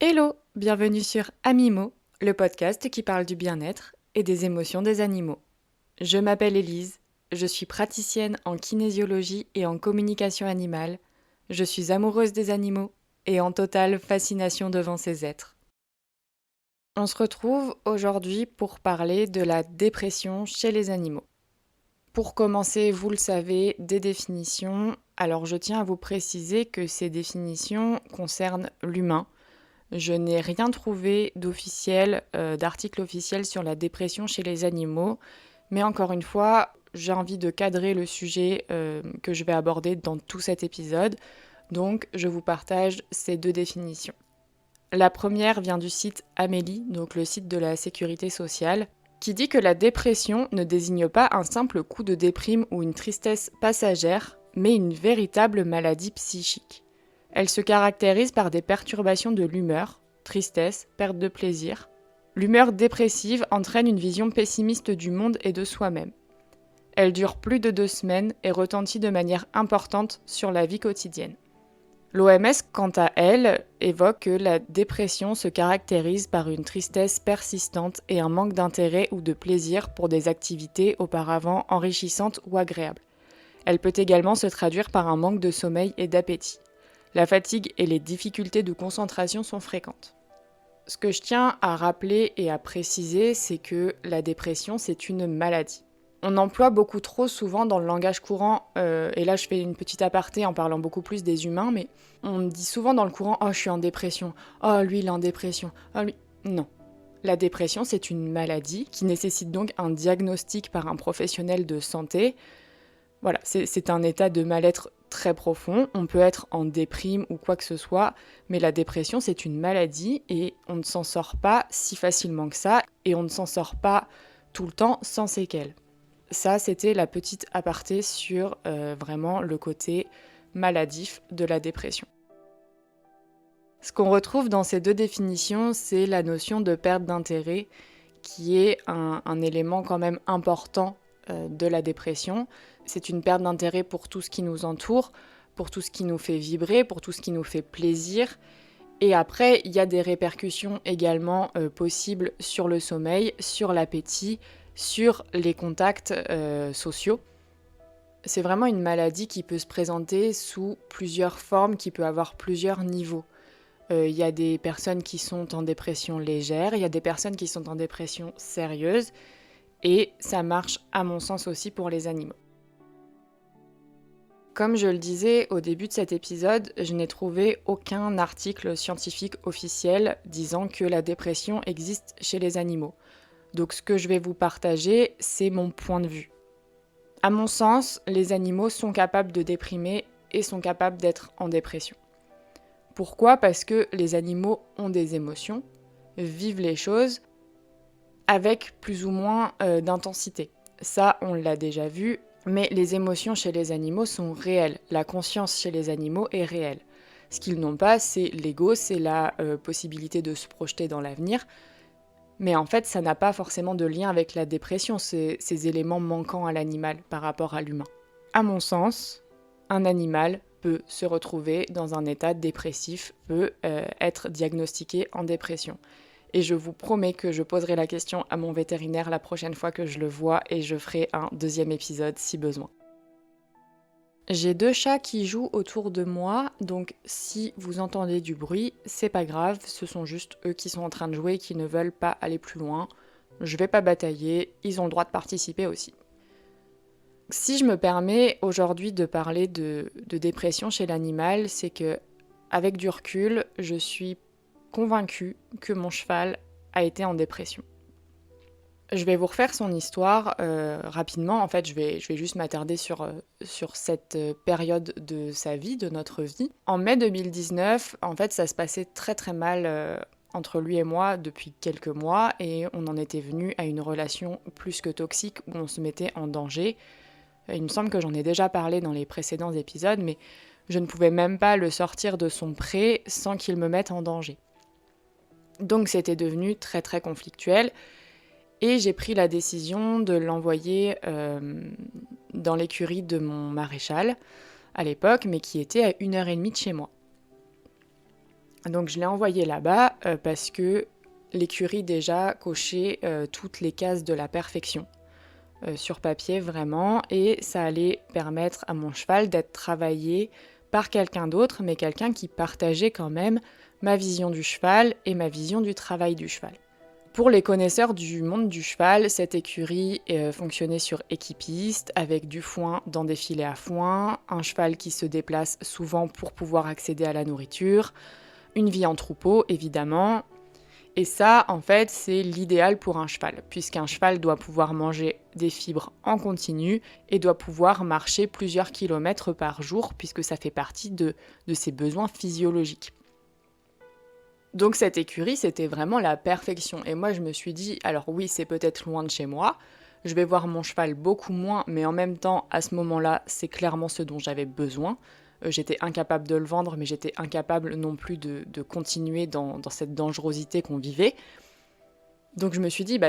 Hello, bienvenue sur Amimo, le podcast qui parle du bien-être et des émotions des animaux. Je m'appelle Élise, je suis praticienne en kinésiologie et en communication animale, je suis amoureuse des animaux et en totale fascination devant ces êtres. On se retrouve aujourd'hui pour parler de la dépression chez les animaux. Pour commencer, vous le savez, des définitions. Alors je tiens à vous préciser que ces définitions concernent l'humain. Je n'ai rien trouvé d'officiel, d'article officiel sur la dépression chez les animaux, mais encore une fois, j'ai envie de cadrer le sujet que je vais aborder dans tout cet épisode, donc je vous partage ces deux définitions. La première vient du site Amélie, donc le site de la sécurité sociale, qui dit que la dépression ne désigne pas un simple coup de déprime ou une tristesse passagère, mais une véritable maladie psychique. Elle se caractérise par des perturbations de l'humeur, tristesse, perte de plaisir. L'humeur dépressive entraîne une vision pessimiste du monde et de soi-même. Elle dure plus de 2 semaines et retentit de manière importante sur la vie quotidienne. L'OMS, quant à elle, évoque que la dépression se caractérise par une tristesse persistante et un manque d'intérêt ou de plaisir pour des activités auparavant enrichissantes ou agréables. Elle peut également se traduire par un manque de sommeil et d'appétit. La fatigue et les difficultés de concentration sont fréquentes. Ce que je tiens à rappeler et à préciser, c'est que la dépression, c'est une maladie. On emploie beaucoup trop souvent dans le langage courant, et là je fais une petite aparté en parlant beaucoup plus des humains, mais on dit souvent dans le courant « Oh, je suis en dépression. Oh, lui, il est en dépression. Oh, lui... » Non. La dépression, c'est une maladie qui nécessite donc un diagnostic par un professionnel de santé. Voilà, c'est un état de mal-être très profond. On peut être en déprime ou quoi que ce soit, mais la dépression, c'est une maladie et on ne s'en sort pas si facilement que ça, et on ne s'en sort pas tout le temps sans séquelles. Ça, c'était la petite aparté sur vraiment le côté maladif de la dépression. Ce qu'on retrouve dans ces deux définitions, c'est la notion de perte d'intérêt, qui est un élément quand même important de la dépression. C'est une perte d'intérêt pour tout ce qui nous entoure, pour tout ce qui nous fait vibrer, pour tout ce qui nous fait plaisir. Et après, il y a des répercussions également possibles sur le sommeil, sur l'appétit, sur les contacts sociaux. C'est vraiment une maladie qui peut se présenter sous plusieurs formes, qui peut avoir plusieurs niveaux. Il y a des personnes qui sont en dépression légère, il y a des personnes qui sont en dépression sérieuse, et ça marche à mon sens aussi pour les animaux. Comme je le disais au début de cet épisode, je n'ai trouvé aucun article scientifique officiel disant que la dépression existe chez les animaux. Donc ce que je vais vous partager, c'est mon point de vue. À mon sens, les animaux sont capables de déprimer et sont capables d'être en dépression. Pourquoi ? Parce que les animaux ont des émotions, vivent les choses avec plus ou moins d'intensité. Ça, on l'a déjà vu, mais les émotions chez les animaux sont réelles. La conscience chez les animaux est réelle. Ce qu'ils n'ont pas, c'est l'ego, c'est la possibilité de se projeter dans l'avenir. Mais en fait, ça n'a pas forcément de lien avec la dépression, ces éléments manquants à l'animal par rapport à l'humain. À mon sens, un animal peut se retrouver dans un état dépressif, peut être diagnostiqué en dépression. Et je vous promets que je poserai la question à mon vétérinaire la prochaine fois que je le vois et je ferai un deuxième épisode si besoin. J'ai 2 chats qui jouent autour de moi, donc si vous entendez du bruit, c'est pas grave, ce sont juste eux qui sont en train de jouer et qui ne veulent pas aller plus loin. Je vais pas batailler, ils ont le droit de participer aussi. Si je me permets aujourd'hui de parler de dépression chez l'animal, c'est que, avec du recul, je suis convaincue que mon cheval a été en dépression. Je vais vous refaire son histoire rapidement. En fait, je vais juste m'attarder sur cette période de sa vie, de notre vie. En mai 2019, en fait, ça se passait très très mal entre lui et moi depuis quelques mois et on en était venu à une relation plus que toxique où on se mettait en danger. Il me semble que j'en ai déjà parlé dans les précédents épisodes, mais je ne pouvais même pas le sortir de son pré sans qu'il me mette en danger. Donc c'était devenu très très conflictuel. Et j'ai pris la décision de l'envoyer dans l'écurie de mon maréchal à l'époque, mais qui était à 1h30 de chez moi. Donc je l'ai envoyé là-bas parce que l'écurie déjà cochait toutes les cases de la perfection sur papier vraiment, et ça allait permettre à mon cheval d'être travaillé par quelqu'un d'autre, mais quelqu'un qui partageait quand même ma vision du cheval et ma vision du travail du cheval. Pour les connaisseurs du monde du cheval, cette écurie fonctionnait sur équipiste, avec du foin dans des filets à foin, un cheval qui se déplace souvent pour pouvoir accéder à la nourriture, une vie en troupeau évidemment. Et ça, en fait, c'est l'idéal pour un cheval, puisqu'un cheval doit pouvoir manger des fibres en continu et doit pouvoir marcher plusieurs kilomètres par jour, puisque ça fait partie de ses besoins physiologiques. Donc cette écurie, c'était vraiment la perfection. Et moi, je me suis dit, alors oui, c'est peut-être loin de chez moi, je vais voir mon cheval beaucoup moins, mais en même temps, à ce moment-là, c'est clairement ce dont j'avais besoin. J'étais incapable de le vendre, mais j'étais incapable non plus de continuer dans cette dangerosité qu'on vivait. Donc je me suis dit,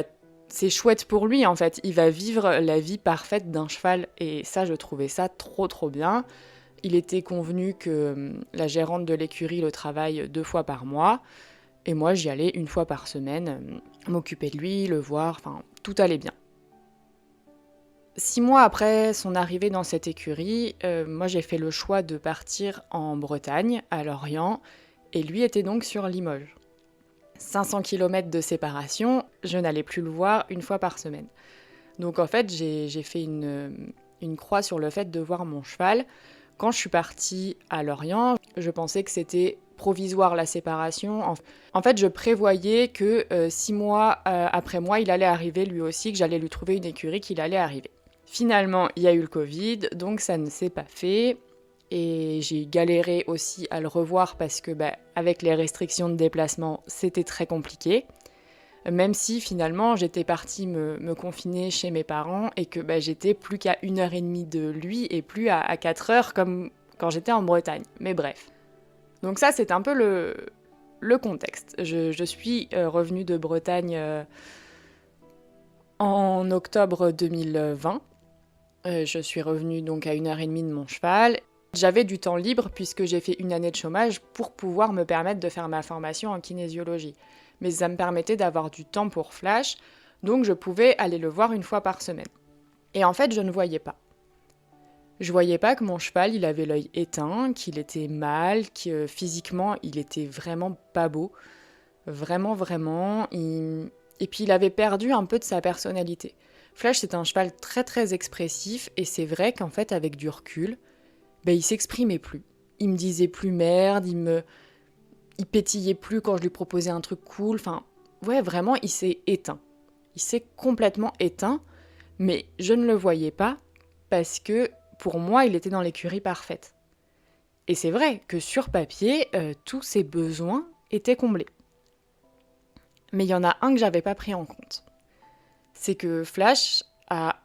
c'est chouette pour lui en fait, il va vivre la vie parfaite d'un cheval. Et ça, je trouvais ça trop bien. Il était convenu que la gérante de l'écurie le travaille 2 fois par mois. Et moi, j'y allais 1 fois par semaine, m'occuper de lui, le voir, enfin, tout allait bien. 6 mois après son arrivée dans cette écurie, moi j'ai fait le choix de partir en Bretagne, à Lorient, et lui était donc sur Limoges. 500 km de séparation, je n'allais plus le voir 1 fois par semaine. Donc en fait, j'ai fait une croix sur le fait de voir mon cheval. Quand je suis partie à Lorient, je pensais que c'était provisoire la séparation. En fait, je prévoyais que 6 mois après moi, il allait arriver lui aussi, que j'allais lui trouver une écurie, qu'il allait arriver. Finalement, il y a eu le Covid, donc ça ne s'est pas fait. Et j'ai galéré aussi à le revoir parce que, avec les restrictions de déplacement, c'était très compliqué. Même si finalement j'étais partie me confiner chez mes parents et que j'étais plus qu'à 1h30 de lui et plus à 4 heures comme quand j'étais en Bretagne. Mais bref. Donc ça, c'est un peu le contexte. Je suis revenue de Bretagne en octobre 2020. Je suis revenue donc à 1h30 de mon cheval. J'avais du temps libre puisque j'ai fait 1 année de chômage pour pouvoir me permettre de faire ma formation en kinésiologie. Mais ça me permettait d'avoir du temps pour Flash, donc je pouvais aller le voir 1 fois par semaine. Et en fait, je ne voyais pas. Je voyais pas que mon cheval, il avait l'œil éteint, qu'il était mal, que physiquement, il était vraiment pas beau. Vraiment. Et puis il avait perdu un peu de sa personnalité. Flash, c'est un cheval très expressif, et c'est vrai qu'en fait, avec du recul, il s'exprimait plus. Il me disait plus merde, il pétillait plus quand je lui proposais un truc cool. Enfin, ouais, vraiment, il s'est éteint. Il s'est complètement éteint, mais je ne le voyais pas parce que, pour moi, il était dans l'écurie parfaite. Et c'est vrai que sur papier, tous ses besoins étaient comblés. Mais il y en a un que j'avais pas pris en compte. C'est que Flash a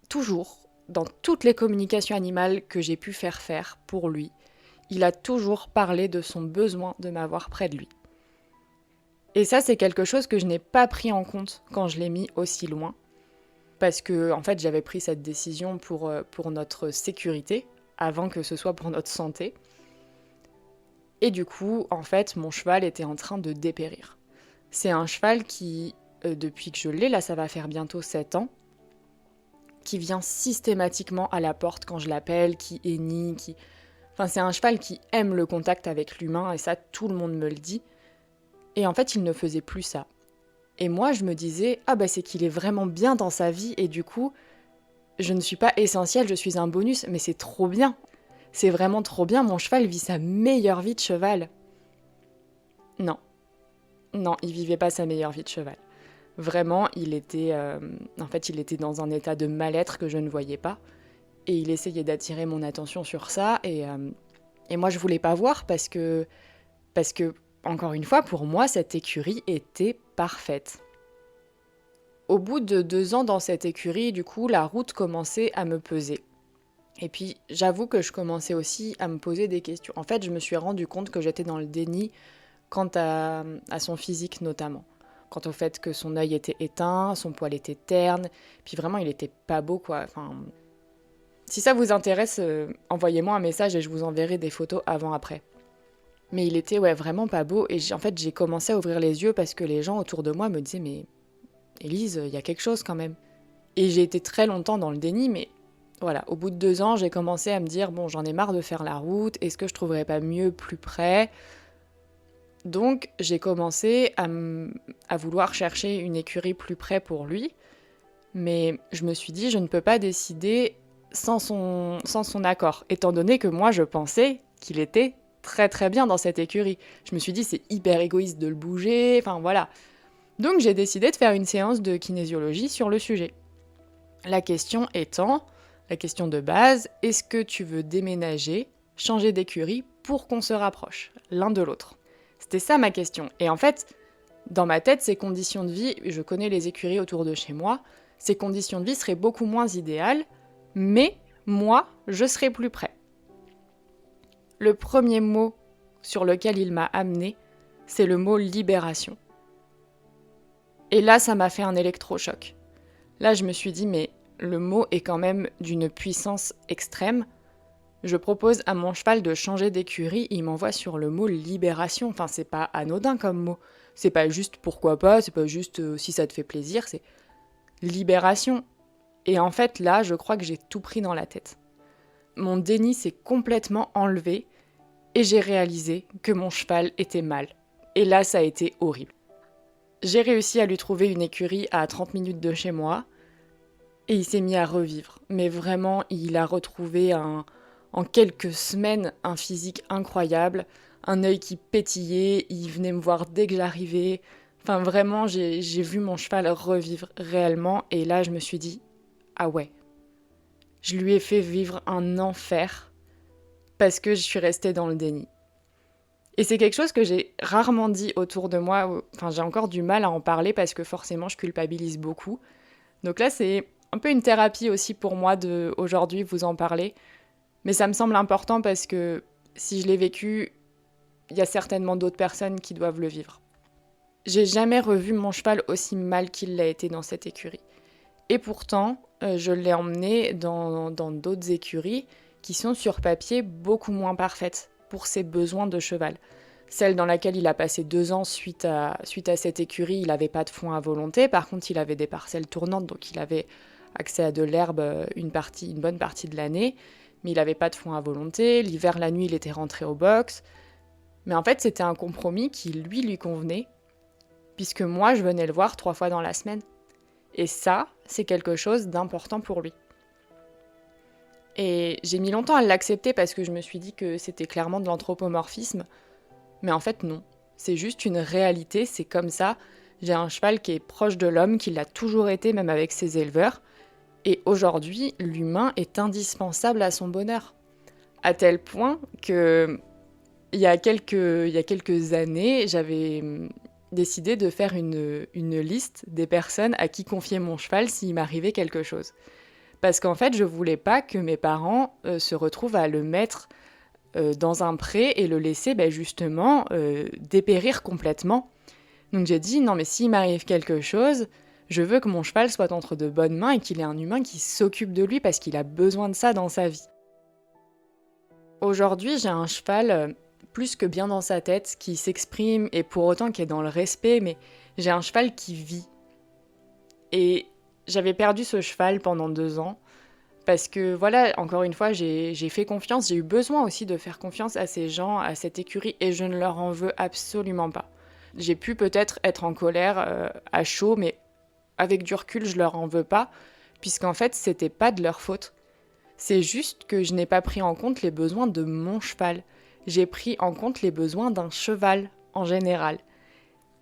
toujours, dans toutes les communications animales que j'ai pu faire pour lui, il a toujours parlé de son besoin de m'avoir près de lui. Et ça, c'est quelque chose que je n'ai pas pris en compte quand je l'ai mis aussi loin. Parce que, en fait, j'avais pris cette décision pour notre sécurité, avant que ce soit pour notre santé. Et du coup, en fait, mon cheval était en train de dépérir. C'est un cheval qui, depuis que je l'ai, là ça va faire bientôt 7 ans, qui vient systématiquement à la porte quand je l'appelle, qui hennit, Enfin, c'est un cheval qui aime le contact avec l'humain, et ça, tout le monde me le dit. Et en fait, il ne faisait plus ça. Et moi, je me disais, c'est qu'il est vraiment bien dans sa vie, et du coup, je ne suis pas essentielle, je suis un bonus, mais c'est trop bien. C'est vraiment trop bien, mon cheval vit sa meilleure vie de cheval. Non, il vivait pas sa meilleure vie de cheval. Vraiment, il était dans un état de mal-être que je ne voyais pas. Et il essayait d'attirer mon attention sur ça. Et moi, je voulais pas voir parce que, encore une fois, pour moi, cette écurie était parfaite. Au bout de 2 ans dans cette écurie, du coup, la route commençait à me peser. Et puis, j'avoue que je commençais aussi à me poser des questions. En fait, je me suis rendu compte que j'étais dans le déni quant à son physique notamment. Quant au fait que son œil était éteint, son poil était terne, puis vraiment, il était pas beau, quoi. Enfin, si ça vous intéresse, envoyez-moi un message et je vous enverrai des photos avant-après. Mais il était vraiment pas beau et en fait j'ai commencé à ouvrir les yeux parce que les gens autour de moi me disaient mais Élise, il y a quelque chose quand même. Et j'ai été très longtemps dans le déni, mais voilà, au bout de 2 ans, j'ai commencé à me dire bon, j'en ai marre de faire la route, est-ce que je trouverais pas mieux plus près? Donc j'ai commencé à vouloir chercher une écurie plus près pour lui, mais je me suis dit je ne peux pas décider sans son accord, étant donné que moi je pensais qu'il était très très bien dans cette écurie. Je me suis dit c'est hyper égoïste de le bouger, enfin voilà. Donc j'ai décidé de faire une séance de kinésiologie sur le sujet. La question étant, la question de base, est-ce que tu veux déménager, changer d'écurie pour qu'on se rapproche l'un de l'autre? C'était ça ma question. Et en fait, dans ma tête, ces conditions de vie, je connais les écuries autour de chez moi, ces conditions de vie seraient beaucoup moins idéales, mais moi, je serais plus près. Le premier mot sur lequel il m'a amené, c'est le mot libération. Et là, ça m'a fait un électrochoc. Là, je me suis dit, mais le mot est quand même d'une puissance extrême. Je propose à mon cheval de changer d'écurie, il m'envoie sur le mot libération. Enfin, c'est pas anodin comme mot. C'est pas juste pourquoi pas, c'est pas juste si ça te fait plaisir, c'est libération. Et en fait, là, je crois que j'ai tout pris dans la tête. Mon déni s'est complètement enlevé et j'ai réalisé que mon cheval était mal. Et là, ça a été horrible. J'ai réussi à lui trouver une écurie à 30 minutes de chez moi et il s'est mis à revivre. Mais vraiment, il a retrouvé en quelques semaines un physique incroyable, un œil qui pétillait, il venait me voir dès que j'arrivais. Enfin vraiment, j'ai vu mon cheval revivre réellement et là je me suis dit, ah ouais, je lui ai fait vivre un enfer parce que je suis restée dans le déni. Et c'est quelque chose que j'ai rarement dit autour de moi, enfin j'ai encore du mal à en parler parce que forcément je culpabilise beaucoup. Donc là c'est un peu une thérapie aussi pour moi de aujourd'hui vous en parler. Mais ça me semble important parce que si je l'ai vécu, il y a certainement d'autres personnes qui doivent le vivre. J'ai jamais revu mon cheval aussi mal qu'il l'a été dans cette écurie. Et pourtant, je l'ai emmené dans d'autres écuries qui sont sur papier beaucoup moins parfaites pour ses besoins de cheval. Celle dans laquelle il a passé 2 ans suite à cette écurie, il n'avait pas de foin à volonté. Par contre, il avait des parcelles tournantes, donc il avait accès à de l'herbe une bonne partie de l'année. Mais il n'avait pas de foin à volonté. L'hiver, la nuit, il était rentré au box. Mais en fait, c'était un compromis qui, lui convenait, puisque moi, je venais le voir 3 fois dans la semaine. Et ça, c'est quelque chose d'important pour lui. Et j'ai mis longtemps à l'accepter parce que je me suis dit que c'était clairement de l'anthropomorphisme. Mais en fait, non. C'est juste une réalité, c'est comme ça. J'ai un cheval qui est proche de l'homme, qui l'a toujours été, même avec ses éleveurs. Et aujourd'hui, l'humain est indispensable à son bonheur. À tel point que, il y a quelques années, j'avais décidé de faire une liste des personnes à qui confier mon cheval s'il m'arrivait quelque chose. Parce qu'en fait, je voulais pas que mes parents se retrouvent à le mettre dans un pré et le laisser justement dépérir complètement. Donc j'ai dit, non mais s'il m'arrive quelque chose, je veux que mon cheval soit entre de bonnes mains et qu'il ait un humain qui s'occupe de lui parce qu'il a besoin de ça dans sa vie. Aujourd'hui, j'ai un cheval plus que bien dans sa tête, qui s'exprime et pour autant qui est dans le respect, mais j'ai un cheval qui vit. Et j'avais perdu ce cheval pendant 2 ans parce que voilà, encore une fois, j'ai fait confiance, j'ai eu besoin aussi de faire confiance à ces gens, à cette écurie et je ne leur en veux absolument pas. J'ai pu peut-être être en colère à chaud, mais avec du recul, je leur en veux pas, puisqu'en fait, c'était pas de leur faute. C'est juste que je n'ai pas pris en compte les besoins de mon cheval. J'ai pris en compte les besoins d'un cheval, en général.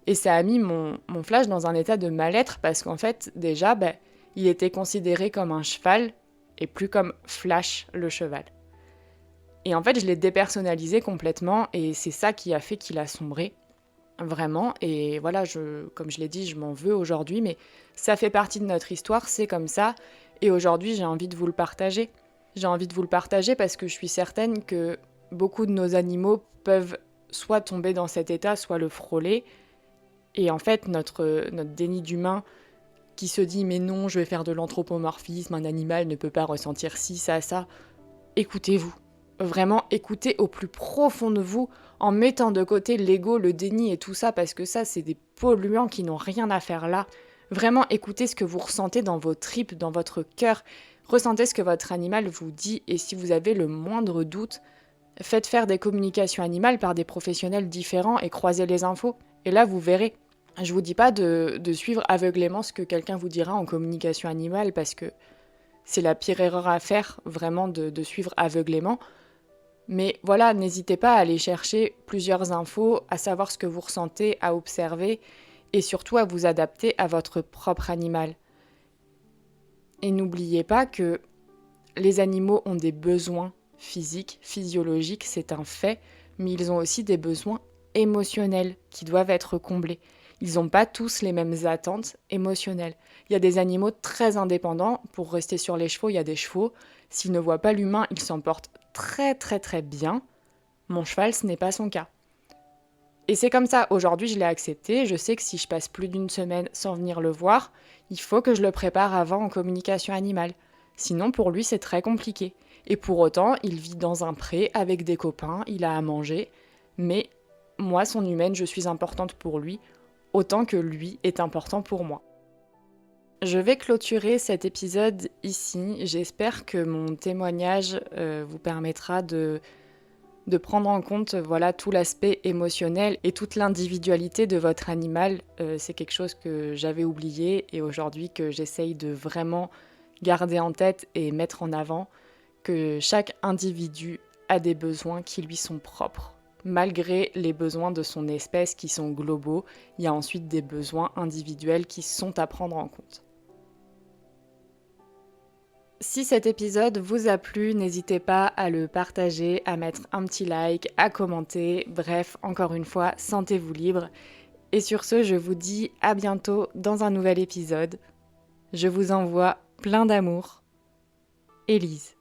Et ça a mis mon Flash dans un état de mal-être, parce qu'en fait, déjà, il était considéré comme un cheval, et plus comme Flash, le cheval. Et en fait, je l'ai dépersonnalisé complètement, et c'est ça qui a fait qu'il a sombré. Vraiment, et voilà, comme je l'ai dit, je m'en veux aujourd'hui, mais ça fait partie de notre histoire, c'est comme ça, et aujourd'hui j'ai envie de vous le partager. J'ai envie de vous le partager parce que je suis certaine que beaucoup de nos animaux peuvent soit tomber dans cet état, soit le frôler, et en fait notre déni d'humain qui se dit mais non, je vais faire de l'anthropomorphisme, un animal ne peut pas ressentir ci, ça, écoutez-vous. Vraiment écoutez au plus profond de vous en mettant de côté l'ego, le déni et tout ça, parce que ça, c'est des polluants qui n'ont rien à faire là. Vraiment écoutez ce que vous ressentez dans vos tripes, dans votre cœur. Ressentez ce que votre animal vous dit et si vous avez le moindre doute, faites faire des communications animales par des professionnels différents et croisez les infos. Et là, vous verrez. Je vous dis pas de suivre aveuglément ce que quelqu'un vous dira en communication animale parce que c'est la pire erreur à faire, vraiment, de suivre aveuglément. Mais voilà, n'hésitez pas à aller chercher plusieurs infos, à savoir ce que vous ressentez, à observer et surtout à vous adapter à votre propre animal. Et n'oubliez pas que les animaux ont des besoins physiques, physiologiques, c'est un fait, mais ils ont aussi des besoins émotionnels qui doivent être comblés. Ils n'ont pas tous les mêmes attentes émotionnelles. Il y a des animaux très indépendants. Pour rester sur les chevaux, il y a des chevaux. S'ils ne voient pas l'humain, ils s'en portent très très très bien. Mon cheval, ce n'est pas son cas. Et c'est comme ça. Aujourd'hui, je l'ai accepté. Je sais que si je passe plus d'une semaine sans venir le voir, il faut que je le prépare avant en communication animale. Sinon, pour lui, c'est très compliqué. Et pour autant, il vit dans un pré avec des copains, il a à manger. Mais moi, son humaine, je suis importante pour lui, autant que lui est important pour moi. Je vais clôturer cet épisode ici. J'espère que mon témoignage vous permettra de prendre en compte voilà, tout l'aspect émotionnel et toute l'individualité de votre animal. C'est quelque chose que j'avais oublié et aujourd'hui que j'essaye de vraiment garder en tête et mettre en avant, que chaque individu a des besoins qui lui sont propres. Malgré les besoins de son espèce qui sont globaux, il y a ensuite des besoins individuels qui sont à prendre en compte. Si cet épisode vous a plu, n'hésitez pas à le partager, à mettre un petit like, à commenter. Bref, encore une fois, sentez-vous libre. Et sur ce, je vous dis à bientôt dans un nouvel épisode. Je vous envoie plein d'amour. Élise.